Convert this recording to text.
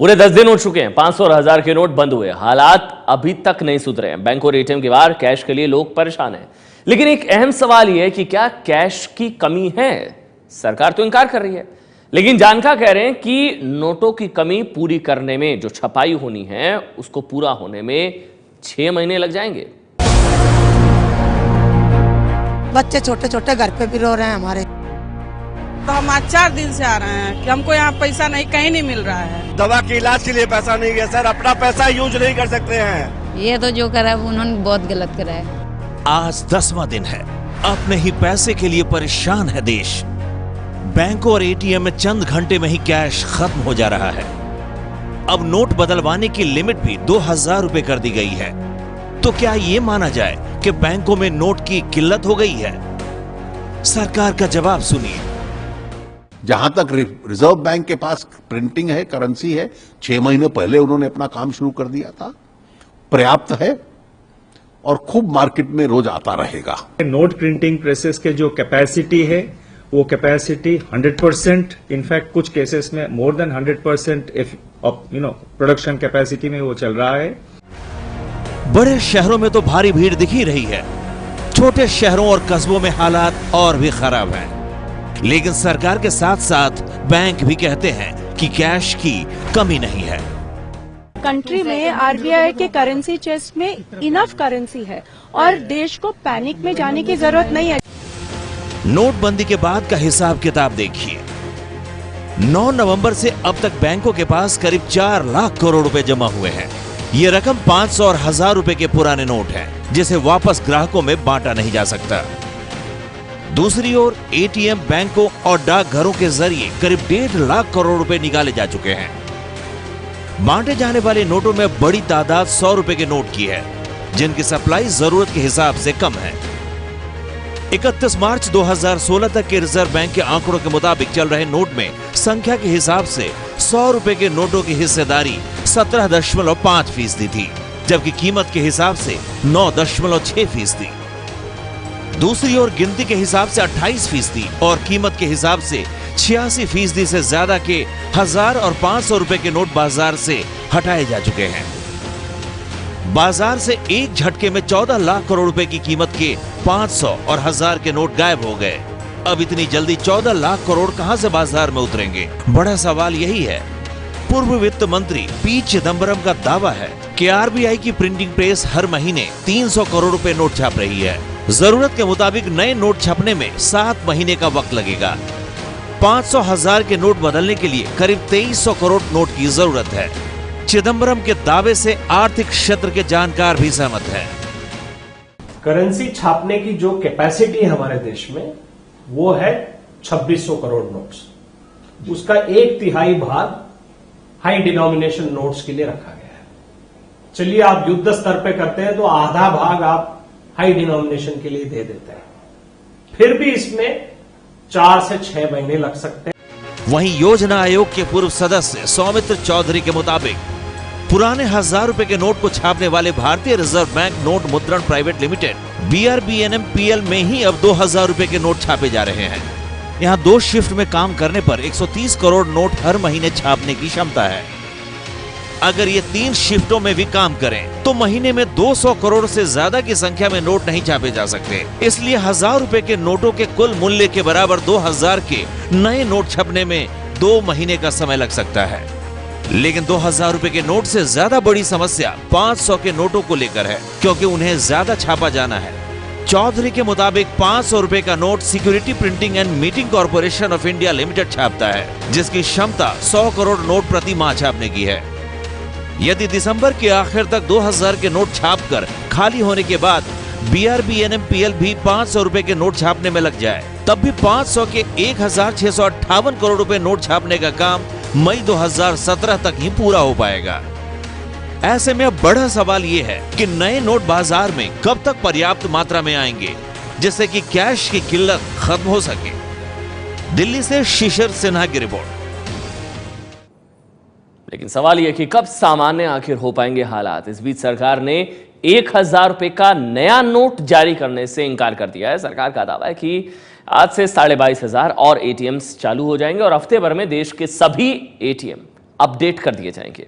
पूरे 10 दिन हो चुके हैं, 500 और 1000 के नोट बंद हुए। हालात अभी तक नहीं सुधरे हैं। बैंक और एटीएम के बाहर कैश के लिए लोग परेशान हैं। लेकिन एक अहम सवाल यह है कि क्या कैश की कमी है? सरकार तो इंकार कर रही है, लेकिन जानकार कह रहे हैं कि नोटों की कमी पूरी करने में जो छपाई होनी है उसको पूरा होने में 6 महीने लग जाएंगे। बच्चे छोटे छोटे घर पे भी रो रहे हैं हमारे। तो हम आज 4 दिन से आ रहे हैं कि हमको यहाँ पैसा नहीं, कहीं नहीं मिल रहा है। दवा के इलाज के लिए पैसा नहीं है सर, अपना पैसा यूज नहीं कर सकते हैं। ये तो जो करा उन्होंने बहुत गलत करा है। आज 10वां दिन है, अपने ही पैसे के लिए परेशान है देश। बैंक और एटीएम में चंद घंटे में ही कैश खत्म हो जा रहा है। अब नोट बदलवाने की लिमिट भी 2000 रुपए कर दी गई है। तो क्या ये माना जाए कि बैंकों में नोट की किल्लत हो गई है? सरकार का जवाब सुनिए। जहां तक रिजर्व बैंक के पास प्रिंटिंग है, करेंसी है, 6 महीने पहले उन्होंने अपना काम शुरू कर दिया था, पर्याप्त है और खूब मार्केट में रोज आता रहेगा। नोट प्रिंटिंग प्रेसेस के जो कैपेसिटी है वो कैपेसिटी 100%, इनफैक्ट कुछ केसेस में मोर देन 100% प्रोडक्शन कैपेसिटी में वो चल रहा है। बड़े शहरों में तो भारी भीड़ दिख ही रही है, छोटे शहरों और कस्बों में हालात और भी खराब हैं। लेकिन सरकार के साथ साथ बैंक भी कहते हैं कि कैश की कमी नहीं है। कंट्री में आरबीआई के करेंसी चेस्ट में इनफ करेंसी है और देश को पैनिक में जाने की जरूरत नहीं है। नोटबंदी के बाद का हिसाब किताब देखिए। 9 नवंबर से अब तक बैंकों के पास करीब 4 लाख करोड़ रुपए जमा हुए हैं। ये रकम 500 और 1000 रुपए के पुराने नोट हैं, जिसे वापस ग्राहकों में बांटा नहीं जा सकता। दूसरी ओर एटीएम, बैंकों और डाकघरों के जरिए करीब 1.5 लाख करोड़ रुपए निकाले जा चुके हैं। बांटे जाने वाले नोटों में बड़ी तादाद 100 रुपए के नोट की है, जिनकी सप्लाई जरूरत के हिसाब से कम है। 31 मार्च 2016 तक के रिजर्व बैंक के आंकड़ों के मुताबिक चल रहे नोट में संख्या के हिसाब से 100 रुपए के नोटों की हिस्सेदारी 17.5% थी, जबकि कीमत के हिसाब से 9.6%। दूसरी ओर गिनती के हिसाब से 28% और कीमत के हिसाब से 86% से ज्यादा के 1000 और 500 रुपए के नोट बाजार से हटाए जा चुके हैं। बाजार से एक झटके में 14 लाख करोड़ रुपए की कीमत के 500 और 1000 के नोट गायब हो गए। अब इतनी जल्दी 14 लाख करोड़ कहां से बाजार में उतरेंगे? बड़ा सवाल यही है। पूर्व वित्त मंत्री पी चिदम्बरम का दावा है कि आरबीआई की प्रिंटिंग प्रेस हर महीने 300 करोड़ रुपए नोट छाप रही है। जरूरत के मुताबिक नए नोट छपने में 7 महीने का वक्त लगेगा। 500 1000 के नोट बदलने के लिए करीब 2300 करोड़ नोट की जरूरत है। चिदम्बरम के दावे से आर्थिक क्षेत्र के जानकार भी सहमत हैं। करेंसी छापने की जो कैपेसिटी है हमारे देश में वो है 2600 करोड़ नोट्स। उसका 1/3 भाग हाई डिनोमिनेशन नोट्स के लिए रखा गया है। चलिए आप युद्ध स्तर पे करते हैं तो आधा भाग आप हाई डिनोमिनेशन के लिए दे देते हैं, फिर भी इसमें 4 से 6 महीने लग सकते हैं। वहीं योजना आयोग के पूर्व सदस्य सौमित्र चौधरी के मुताबिक पुराने 1000 रुपए के नोट को छापने वाले भारतीय रिजर्व बैंक नोट मुद्रण प्राइवेट लिमिटेड BRBNMPL में ही अब 2000 रुपए के नोट छापे जा रहे हैं। यहाँ 2 शिफ्ट में काम करने पर 130 करोड़ नोट हर महीने छापने की क्षमता है। अगर ये 3 शिफ्टों में भी काम करें तो महीने में 200 करोड़ से ज्यादा की संख्या में नोट नहीं छापे जा सकते। इसलिए 1000 रुपए के नोटों के कुल मूल्य के बराबर 2000 के नए नोट छपने में 2 महीने का समय लग सकता है। लेकिन 2000 रुपए के नोट से ज्यादा बड़ी समस्या 500 के नोटों को लेकर है, क्योंकि उन्हें ज्यादा छापा जाना है। चौधरी के मुताबिक 500 रुपए का note security printing and minting corporation of India limited छापता है, जिसकी क्षमता 100 करोड़ नोट प्रति माह छापने की है। यदि दिसंबर के आखिर तक 2000 के नोट छापकर खाली होने के बाद BRBNMPL भी 500 रुपए के नोट छापने में लग जाए, तब भी 500 के 1658 करोड़ रुपए नोट छापने का काम मई 2017 तक ही पूरा हो पाएगा। ऐसे में अब बड़ा सवाल ये है कि नए नोट बाजार में कब तक पर्याप्त मात्रा में आएंगे, जिससे कि कैश की किल्लत खत्म हो सके। दिल्ली से शिशिर सिन्हा की रिपोर्ट। लेकिन सवाल यह कि कब सामान्य आखिर हो पाएंगे हालात। इस बीच सरकार ने 1000 रुपए का नया नोट जारी करने से इनकार कर दिया है। सरकार का दावा है कि आज से 22,500 और एटीएम्स चालू हो जाएंगे और हफ्ते भर में देश के सभी एटीएम अपडेट कर दिए जाएंगे।